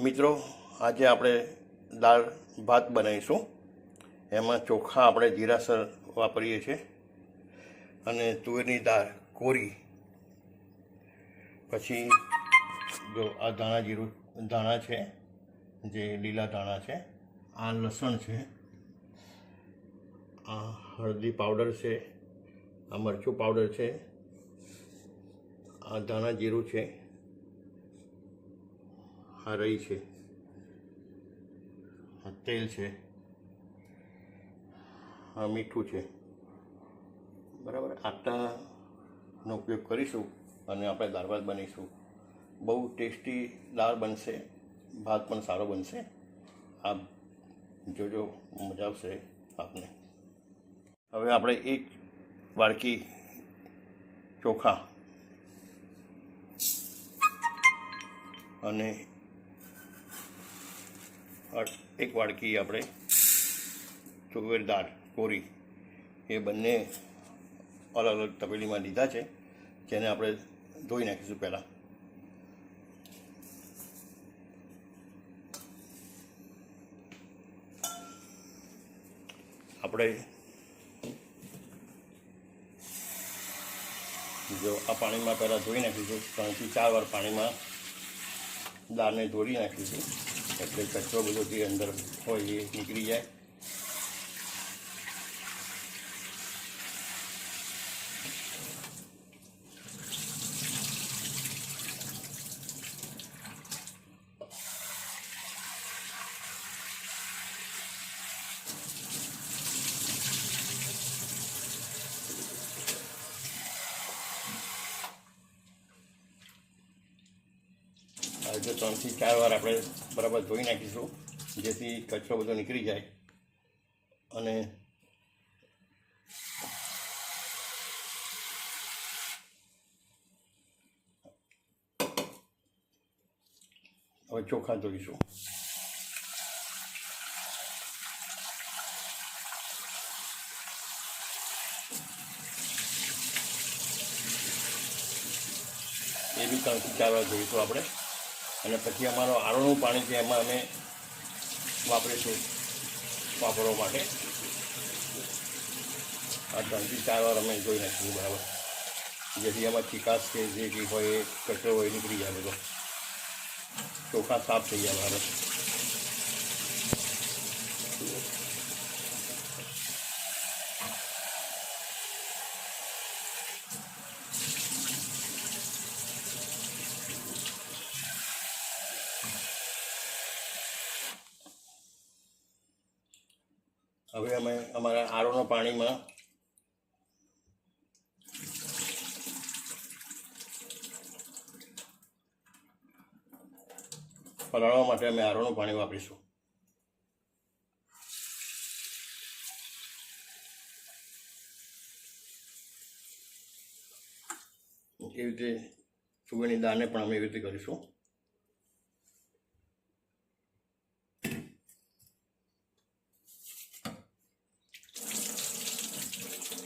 મિત્રો, આજે આપણે દાળ ભાત બનાવીશું. એમાં ચોખા આપણે જીરાસર વાપરીએ છીએ અને તુવેરની દાળ કોરી. પછી જો આ ધાણા છે, જે લીલા ધાણા છે, આ લસણ છે, આ હળદી પાવડર છે, આ મરચું પાવડર છે, આ ધાણા જીરું છે, આ રઈ છે, આ તેલ છે, આ મીઠું છે. બરાબર, આટાનો ઉપયોગ કરીશું અને આપણે દાળ ભાત બનાવીશું. બહુ ટેસ્ટી દાળ બનશે, ભાત પણ સારો બનશે. આપ જોજો, મજા આવશે આપને. હવે આપણે એક વાડકી ચોખા અને એક વાડકી આપણે તુવેર દાળ કોરી, એ બંને અલગ અલગ તપેલીમાં લીધા છે, જેને આપણે ધોઈ નાખીશું. પહેલાં આપણે જો આ પાણીમાં પહેલાં ધોઈ નાખીશું. 3 થી 4 વાર પાણીમાં દાળને ધોઈ નાખીશું, એટલે કચરો બધો જે અંદર હોય એ નીકળી જાય. જો 3 થી 4 વાર આપણે બરાબર ધોઈ નાખીશું, જેથી કચરો બધો નીકળી જાય. અને હવે ચોખા ધોઈશું. એ બી 3 થી 4 વાર ધોઈશું આપણે. અને પછી અમારો આરોનું પાણી છે, એમાં અમે વાપરીશું વાપરવા માટે. આ 3 થી 4 વાર અમે ધોઈ નાખીશું બરાબર, જેથી એમાં ચીકાશ કે જે કંઈ હોય એ કચરો હોય નીકળી જાય બધો, ચોખા સાફ થઈ જાય બરાબર. હવે અમે અમારા આરોના પાણીમાં પલાળવા માટે અમે આરોનું પાણી વાપરીશું. એવી રીતે તુવેરની દાળને પણ અમે એવી રીતે કરીશું.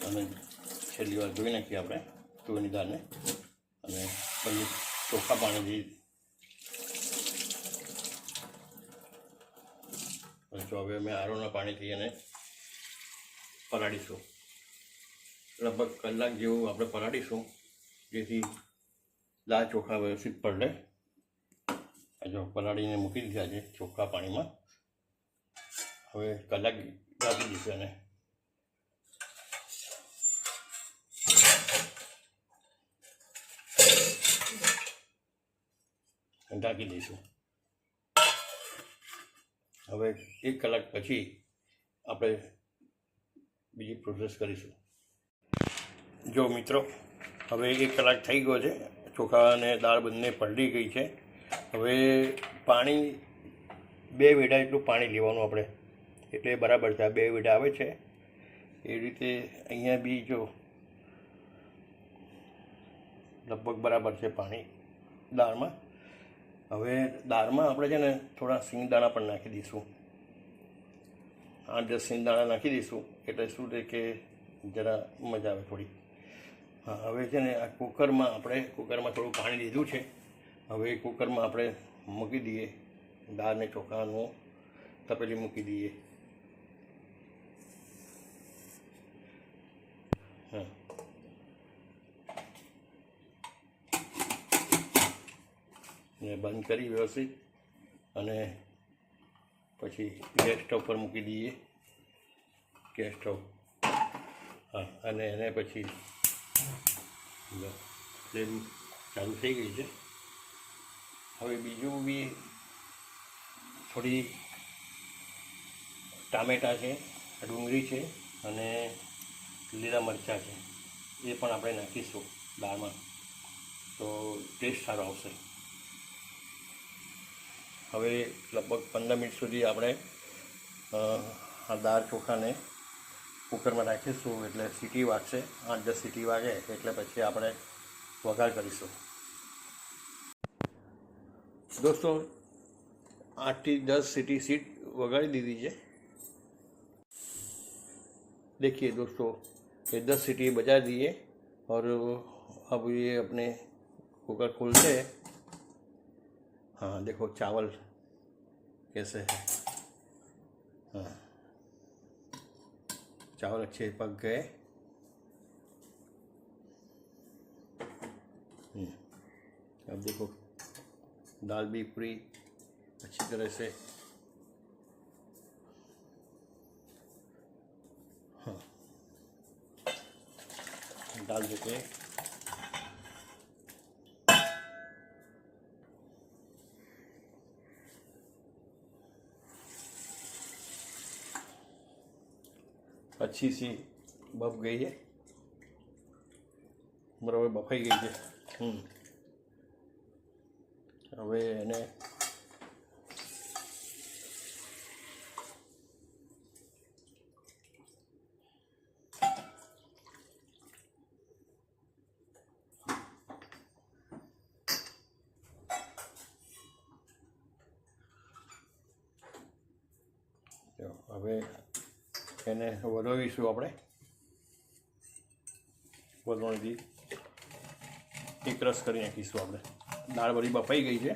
અને છેલ્લી વાર ધોઈ નાખીએ આપણે તુવેરની દાળને. અને પછી ચોખ્ખા પાણીથી હવે અમે આરોના પાણીથી એને પલાળીશું. લગભગ કલાક જેવું આપણે પલાળીશું, જેથી દાળ ચોખા વ્યવસ્થિત પલળે. જો પલાળીને મૂકી દીધા છે ચોખ્ખા પાણીમાં. હવે કલાક રાખી દઈશું એને. ઢાંકી દઈશું. હવે 1 કલાક પછી આપણે બીજી પ્રોસેસ કરીશું. જો મિત્રો, હવે 1 કલાક થઈ ગયો છે, ચોખા અને દાળ બંને પલળી ગઈ છે. હવે પાણી 2 વેઢા એટલું પાણી લેવાનું આપણે, એટલે બરાબર છે. આ 2 વેઢા આવે છે એ રીતે અહીંયા બી જો લગભગ બરાબર છે પાણી દાળમાં. હવે દાળમાં આપણે છે ને થોડા સિંગદાણા પણ નાખી દઈશું. 8-10 સિંગદાણા નાખી દઈશું, એટલે શું છે કે જરા મજા આવે થોડી. હા, હવે છે ને આ કુકરમાં થોડું પાણી લીધું છે. હવે કુકરમાં આપણે મૂકી દઈએ દાળ ને ચોખાનું તપેલી મૂકી દઈએ. હા, ને બંધ કરી વ્યવસ્થિત અને પછી ગેસ સ્ટવ પર મૂકી દઈએ. ગેસ સ્ટવ, હા, અને એને પછી ફ્લેમ ચાલુ થઈ ગઈ છે. હવે બીજું બી થોડી ટામેટાં છે, ડુંગળી છે અને લીલા મરચાં છે, એ પણ આપણે નાખીશું દાળમાં, તો ટેસ્ટ સારો આવશે. હવે લગભગ 15 મિનિટ સુધી આપણે આ દાળ ચોખાને કુકરમાં રાખીશું, એટલે સીટી વાગશે. 8-10 સીટી વાગે એટલે પછી આપણે વઘાર કરીશું. दोस्तों 8 થી 10 सीट वगाड़ी दीदी है. देखिए दोस्तों, ये 10 सीटी बजा दिए और अब ये अपने कुकर खोलते हैं. हाँ देखो चावल कैसे है. हाँ, चावल अच्छे पक गए. अब देखो दाल भी पूरी अच्छी तरह से, हाँ, डाल देते हैं. अच्छी सी बफ गई है, बराबर बफाई गई है. હવે એને હવે એને વલોવીશું. આપણે વલોણીથી એક રસ કરી નાખીશું. આપણે દાળ બધી બફાઈ ગઈ છે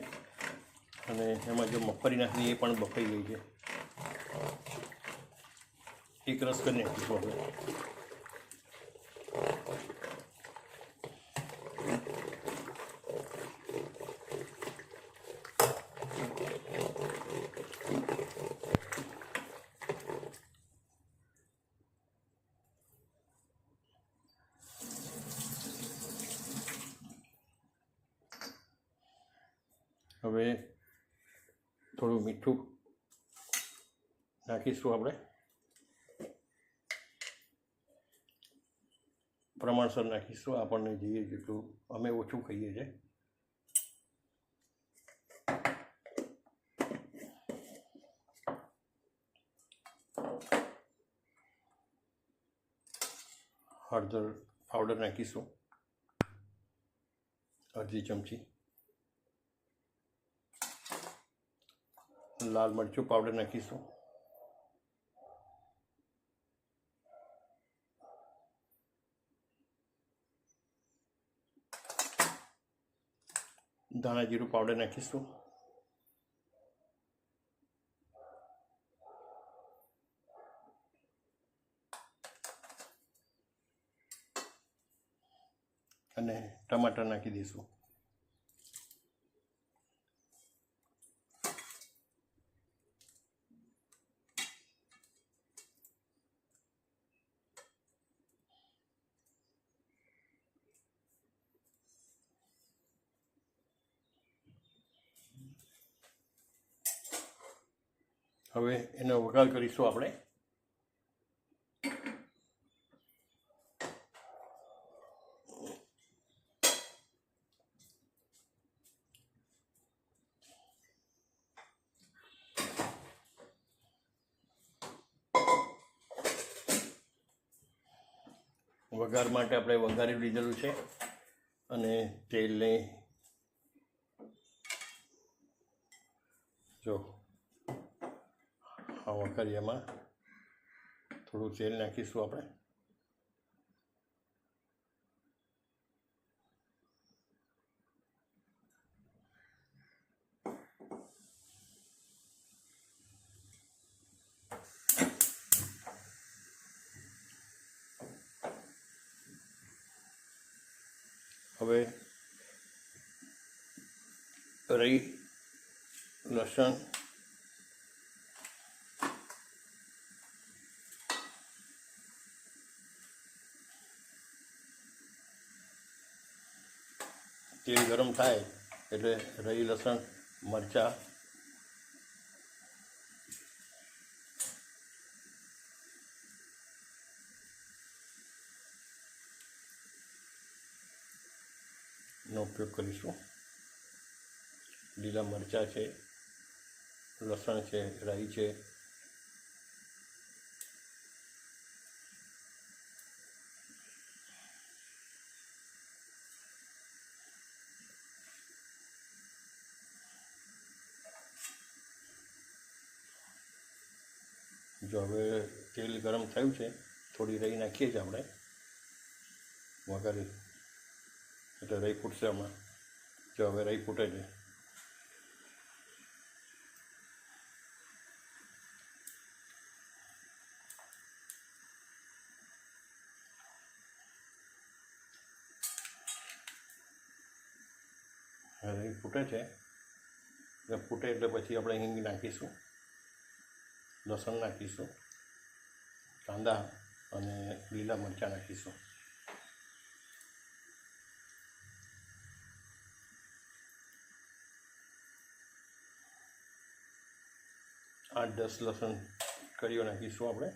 અને એમાં જો મગફળી નાખી એ પણ બફાઈ ગઈ છે. એક રસ કરી નાખીશું આપણે. હવે થોડું મીઠું નાખીશું આપણે, પ્રમાણસર નાખીશું. આપણને જોઈએ જેટલું, અમે ઓછું ખાઈએ છીએ. હળદર પાવડર નાખીશું અડધી ચમચી. લાલ મરચું પાવડર નાખીશું. ધાણા જીરું પાવડર નાખીશું. અને ટમાટર નાખી દઈશું. હવે એનો વઘાર કરીશું આપણે. વઘાર માટે આપણે વઘારી લીધેલું છે અને તેલને જો આ વઘારીયામાં થોડું તેલ નાખીશું આપણે. હવે રહી, લસણ, તેલ ગરમ થાય એટલે રહી, લસણ, મરચાં, નો ઉપયોગ કરીશું. લીલા મરચાં છે, લસણ છે, રાઈ છે, જો હવે તેલ ગરમ થયું છે, થોડી રહી નાખીએ છીએ આપણે વઘારી, એટલે રહી ફૂટશે હમણાં. જો હવે રહી ફૂટે છે. રહી ફૂટે છે, એટલે ફૂટે એટલે પછી આપણે હિંગ નાખીશું, લસણ નાખીશું, કાંદા અને લીલા મરચાં નાખીશું. આઠ 10 લસણ કળીઓ નાખીશું આપણે.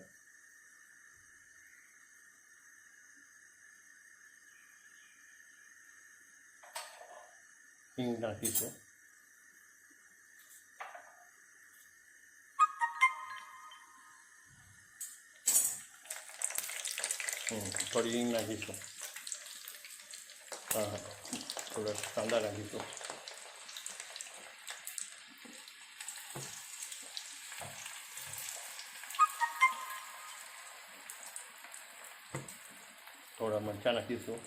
હિંગ નાખીશું. થોડી હિંગ નાખીશું. હા, થોડા કાંદા નાખીશું. થોડા મરચાં નાખીશું,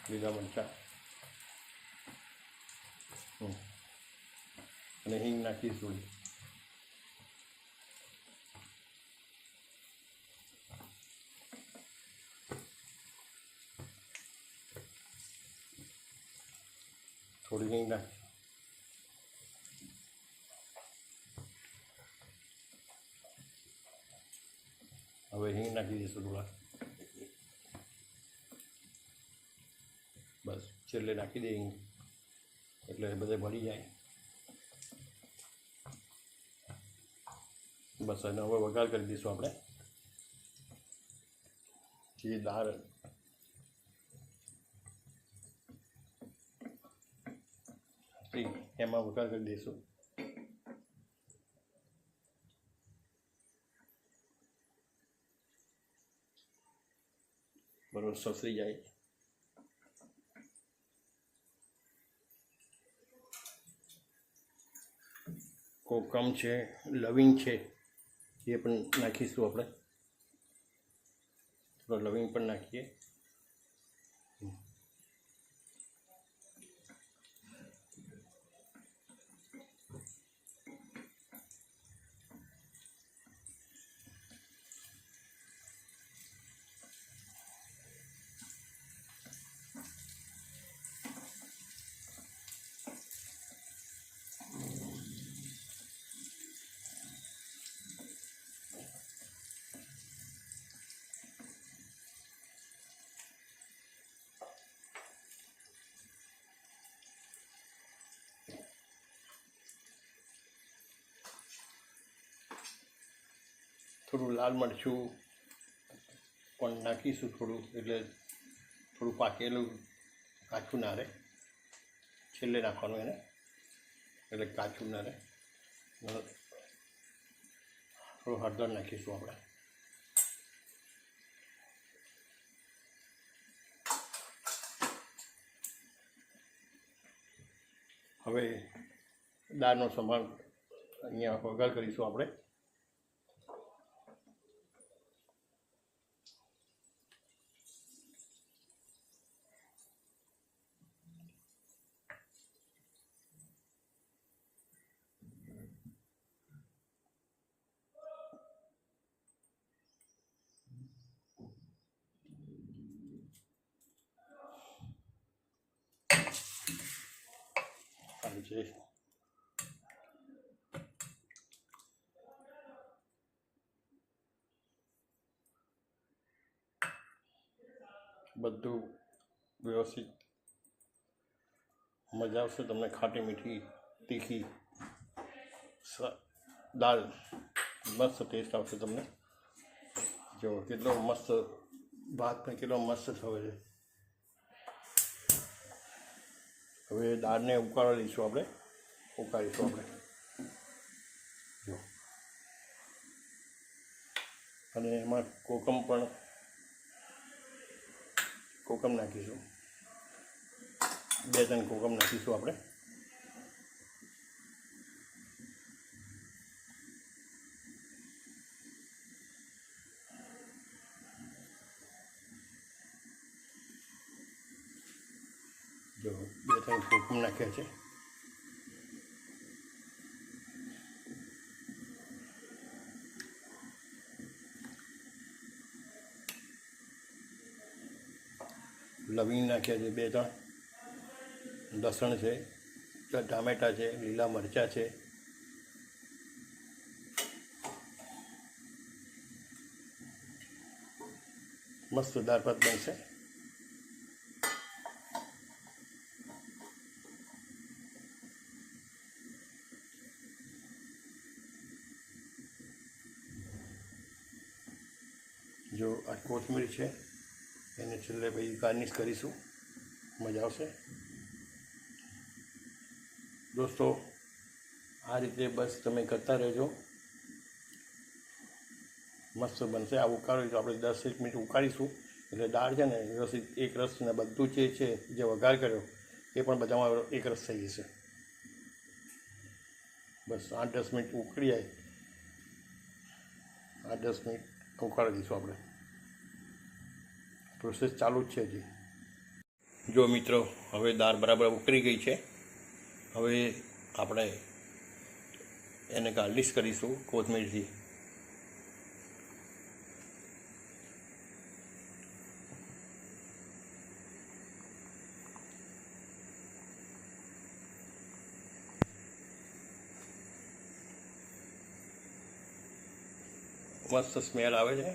લીલા મરચાં, અને હિંગ નાખીશું. થોડી હિંગ નાખી, હવે હિંગ નાખી દઈશું થોડા. બસ છેલ્લે નાખી દઈએ હિંગ, એટલે બધે ભળી જાય. બસ અને હવે વઘાર કરી દઈશું આપણે. જે દાળ હતી એમાં વઘાર કરી દઈશું. બરોબર સસરી જાય. કોકમ છે, લવિંગ છે, એ પણ નાખીશું આપણે. થોડો લવિંગ પણ નાખીએ. થોડું લાલ મરચું પણ નાખીશું થોડું, એટલે થોડું પાકેલું કાચું ના રહે. છેલ્લે નાખવાનું એને, એટલે કાચું ના રહે. થોડું હળદર નાખીશું આપણે. હવે દાળનો સંભાળ અહીંયા વઘાર કરીશું આપણે. છે. બધું વ્યવસ્થિત મજા આવશે તમને. ખાટી મીઠી તીખી દાળ મસ્ત ટેસ્ટ આવશે તમને. જો કેટલો મસ્ત ભાત પણ કેટલો મસ્ત થયો છે. હવે દાળને ઉકાળવા દઈશું આપણે. જો અને એમાં કોકમ નાખીશું. 2-3 કોકમ નાખીશું આપણે. જો 2-3 કોકમ નાખ્યા છે. લવિંગ નાખ્યા છે 2-3. લસણ છે, ટામેટાં છે, લીલા મરચાં છે. મસ્ત દાળ ભાત બનશે. જો આ કોથમીર છે એને છેલ્લે પછી ગાર્નિશ કરીશું. મજા આવશે દોસ્તો. આ રીતે બસ તમે કરતા રહેજો, મસ્ત બનશે. આ ઉકાળ્યું તો આપણે 10-1 મિનિટ ઉકાળીશું એટલે દાળ છે ને વ્યવસ્થિત એક રસ ને બધું જે છે જે વઘાર કર્યો એ પણ બધામાં એક રસ થઈ જશે. બસ 8-10 મિનિટ ઉકળી જાય. 8-10 મિનિટ ઉકાળી દઈશું આપણે. પ્રોસેસ ચાલુ જ છે હજી. જો મિત્રો હવે દાળ બરાબર ઉકળી ગઈ છે. હવે આપણે એને ગાર્નિશ કરીશું કોથમીરથી. મસ્ત સ્મેલ આવે છે.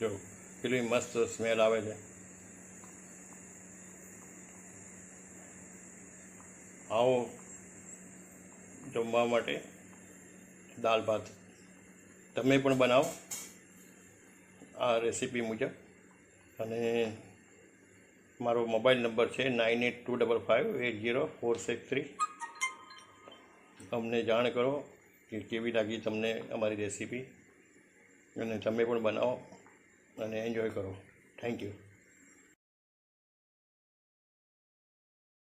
જો કેટલી મસ્ત સ્મેલ આવે છે. આવો જમવા માટે દાળ ભાત તમે પણ બનાવો આ રેસીપી મુજબ. અને મારો મોબાઈલ નંબર છે 9825580463. અમને જાણ કરો કે કેવી લાગી તમને અમારી રેસીપી, અને તમે પણ બનાવો અને એન્જોય કરો. Thank you.